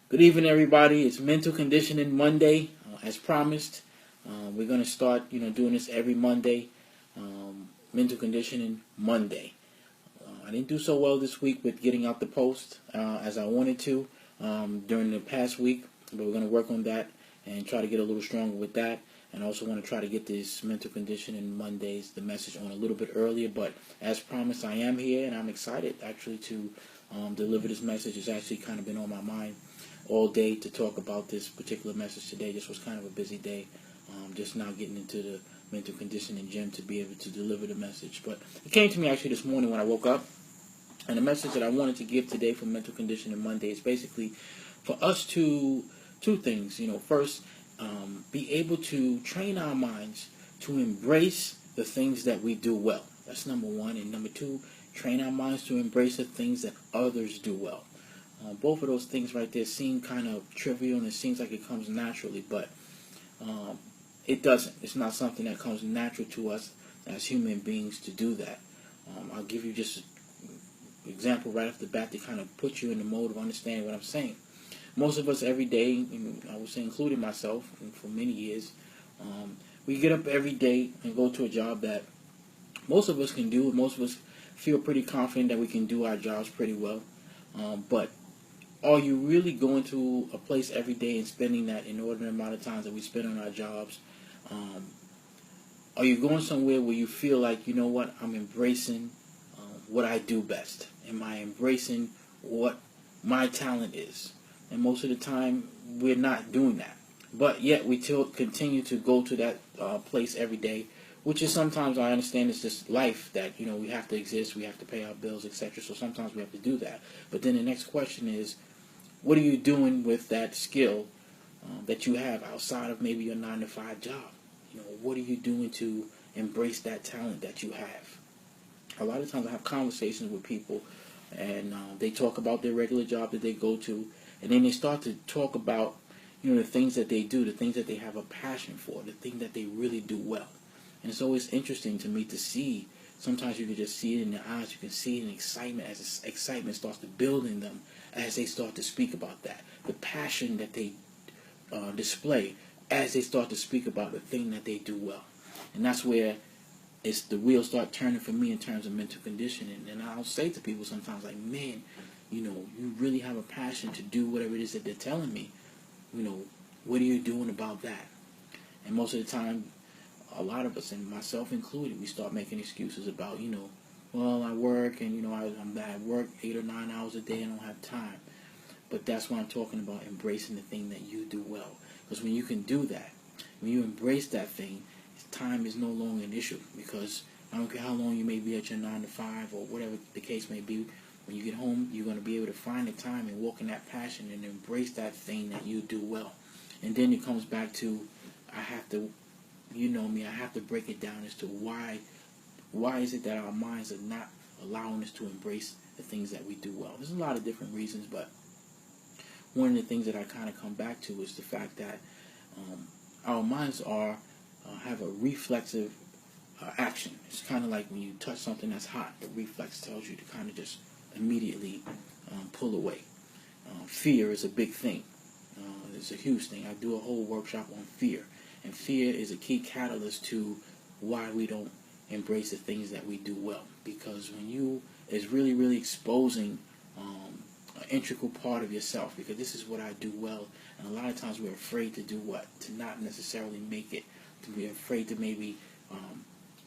Good evening, everybody. It's Mental Conditioning Monday, as promised. We're going to start, doing this every Monday. Mental Conditioning Monday. I didn't do so well this week with getting out the post as I wanted to during the past week, but we're going to work on that and try to get a little stronger with that. And I also want to try to get this Mental Conditioning Mondays, the message on a little bit earlier. But as promised, I am here, and I'm excited actually to deliver this message. It's actually kind of been on my mind all day to talk about this particular message today. This was kind of a busy day, just now getting into the mental conditioning gym to be able to deliver the message. But it came to me actually this morning when I woke up, and the message that I wanted to give today for Mental Conditioning Monday is basically for us to two things. First, be able to train our minds to embrace the things that we do well. That's number one. And number two, train our minds to embrace the things that others do well. Both of those things right there seem kind of trivial, and it seems like it comes naturally, but it doesn't. It's not something that comes natural to us as human beings to do that. I'll give you just an example right off the bat to kind of put you in the mode of understanding what I'm saying. Most of us every day, I would say including myself, and for many years, we get up every day and go to a job that most of us can do. Most of us feel pretty confident that we can do our jobs pretty well, but are you really going to a place every day and spending that inordinate amount of times that we spend on our jobs? Are you going somewhere where you feel like, you know what, I'm embracing what I do best? Am I embracing what my talent is? And most of the time, we're not doing that. But yet, we continue to go to that place every day, which is sometimes, I understand, it's just life that, we have to exist, we have to pay our bills, etc. So sometimes we have to do that. But then the next question is, what are you doing with that skill that you have outside of maybe your 9-to-5 job? What are you doing to embrace that talent that you have? A lot of times I have conversations with people, and they talk about their regular job that they go to, and then they start to talk about, the things that they do, the things that they have a passion for, the things that they really do well. And it's always interesting to me to see. Sometimes you can just see it in their eyes. You can see it in excitement as this excitement starts to build in them as they start to speak about that. The passion that they display as they start to speak about the thing that they do well. And that's where the wheels start turning for me in terms of mental conditioning. And I'll say to people sometimes, like, man, you really have a passion to do whatever it is that they're telling me. What are you doing about that? And most of the time, a lot of us, and myself included, we start making excuses about, well, I work, and, I'm at work 8 or 9 hours a day, and I don't have time. But that's why I'm talking about embracing the thing that you do well. Because when you can do that, when you embrace that thing, time is no longer an issue. Because I don't care how long you may be at your 9-to-5 or whatever the case may be, when you get home, you're going to be able to find the time and walk in that passion and embrace that thing that you do well. And then it comes back to, I have to break it down as to why is it that our minds are not allowing us to embrace the things that we do well. There's a lot of different reasons, but one of the things that I kind of come back to is the fact that our minds have a reflexive action. It's kind of like when you touch something that's hot, the reflex tells you to kind of just immediately pull away. Fear is a big thing. It's a huge thing. I do a whole workshop on fear. And fear is a key catalyst to why we don't embrace the things that we do well. Because it's really, really exposing an integral part of yourself. Because this is what I do well. And a lot of times we're afraid to do what? To not necessarily make it. To be afraid to maybe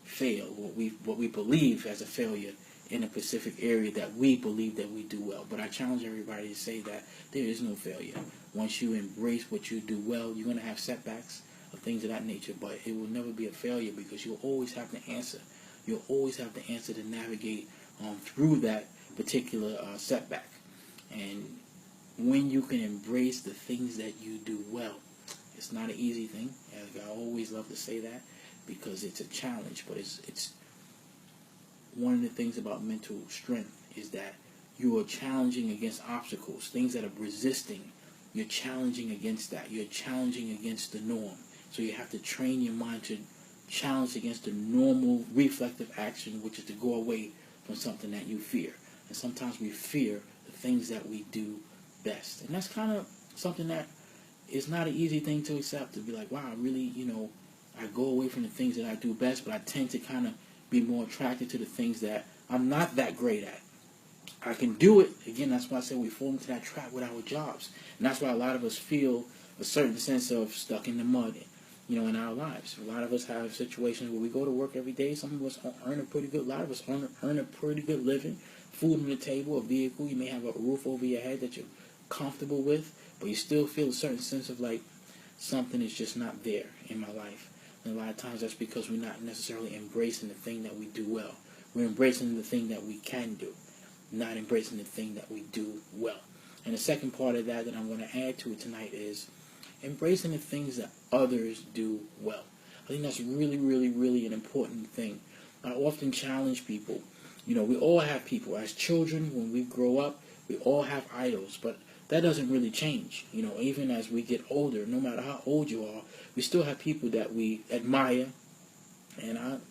fail. What we believe as a failure in a specific area that we believe that we do well. But I challenge everybody to say that there is no failure. Once you embrace what you do well, you're going to have setbacks of things of that nature, but it will never be a failure because you'll always have the answer. You'll always have the answer to navigate through that particular setback. And when you can embrace the things that you do well, it's not an easy thing. I always love to say that because it's a challenge, but it's one of the things about mental strength is that you are challenging against obstacles, things that are resisting. You're challenging against that. You're challenging against the norm. So you have to train your mind to challenge against the normal reflective action, which is to go away from something that you fear. And sometimes we fear the things that we do best. And that's kind of something that is not an easy thing to accept. To be like, wow, I really, I go away from the things that I do best, but I tend to kind of be more attracted to the things that I'm not that great at. I can do it. Again, that's why I say we fall into that trap with our jobs. And that's why a lot of us feel a certain sense of stuck in the mud, in our lives. A lot of us have situations where we go to work every day. Some of us earn a pretty good, a lot of us earn a pretty good living, food on the table, a vehicle. You may have a roof over your head that you're comfortable with, but you still feel a certain sense of like something is just not there in my life. And a lot of times that's because we're not necessarily embracing the thing that we do well. We're embracing the thing that we can do, not embracing the thing that we do well. And the second part of that I'm going to add to it tonight is embracing the things that others do well. I think that's really, really, really an important thing. I often challenge people. We all have people. As children, when we grow up, we all have idols, but that doesn't really change. Even as we get older, no matter how old you are, we still have people that we admire. And I'm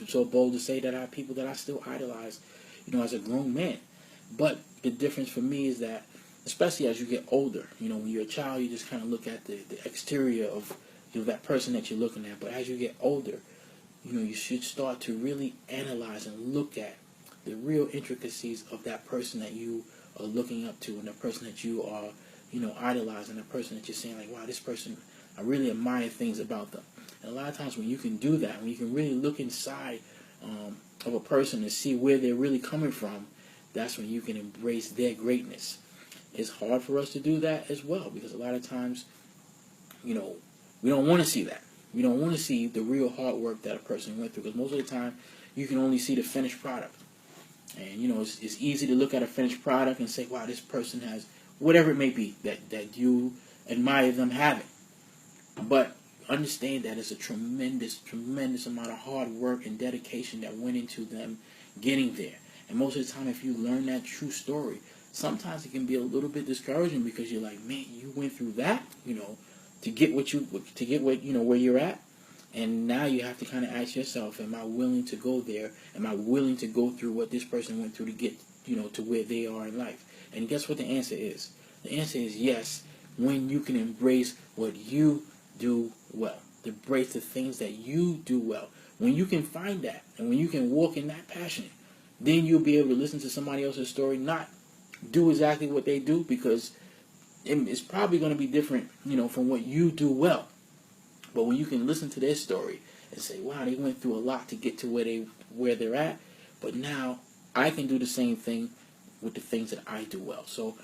so bold to say that I have people that I still idolize, as a grown man. But the difference for me is that, especially as you get older, when you're a child, you just kind of look at the exterior of that person that you're looking at. But as you get older, you should start to really analyze and look at the real intricacies of that person that you are looking up to, and the person that you are, idolizing, the person that you're saying like, wow, this person, I really admire things about them. And a lot of times when you can do that, when you can really look inside of a person and see where they're really coming from, that's when you can embrace their greatness. It's hard for us to do that as well, because a lot of times, we don't want to see that. We don't want to see the real hard work that a person went through, because most of the time, you can only see the finished product. And, it's easy to look at a finished product and say, wow, this person has whatever it may be that you admire them having. But understand that it's a tremendous, tremendous amount of hard work and dedication that went into them getting there. And most of the time, if you learn that true story, sometimes it can be a little bit discouraging, because you're like, man, you went through that, to get where you're at. And now you have to kind of ask yourself, am I willing to go there? Am I willing to go through what this person went through to get, to where they are in life? And guess what the answer is? The answer is yes, when you can embrace what you do well. Embrace the things that you do well. When you can find that, and when you can walk in that passion, then you'll be able to listen to somebody else's story, not do exactly what they do, because it's probably going to be different, from what you do well. But when you can listen to their story and say, wow, they went through a lot to get to where they're at, but now I can do the same thing with the things that I do well. So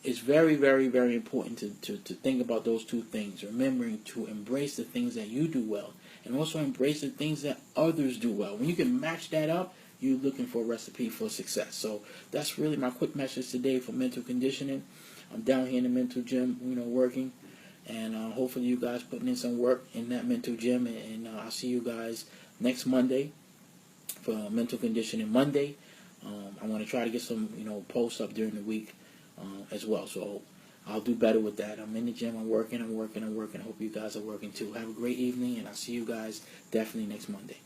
it's very, very, very important to think about those two things, remembering to embrace the things that you do well, and also embrace the things that others do well. When you can match that up, you're looking for a recipe for success. So that's really my quick message today for mental conditioning. I'm down here in the mental gym, working. And hopefully you guys putting in some work in that mental gym. And I'll see you guys next Monday for Mental Conditioning Monday. I want to try to get some, posts up during the week as well. So I'll do better with that. I'm in the gym. I'm working. I hope you guys are working too. Have a great evening, and I'll see you guys definitely next Monday.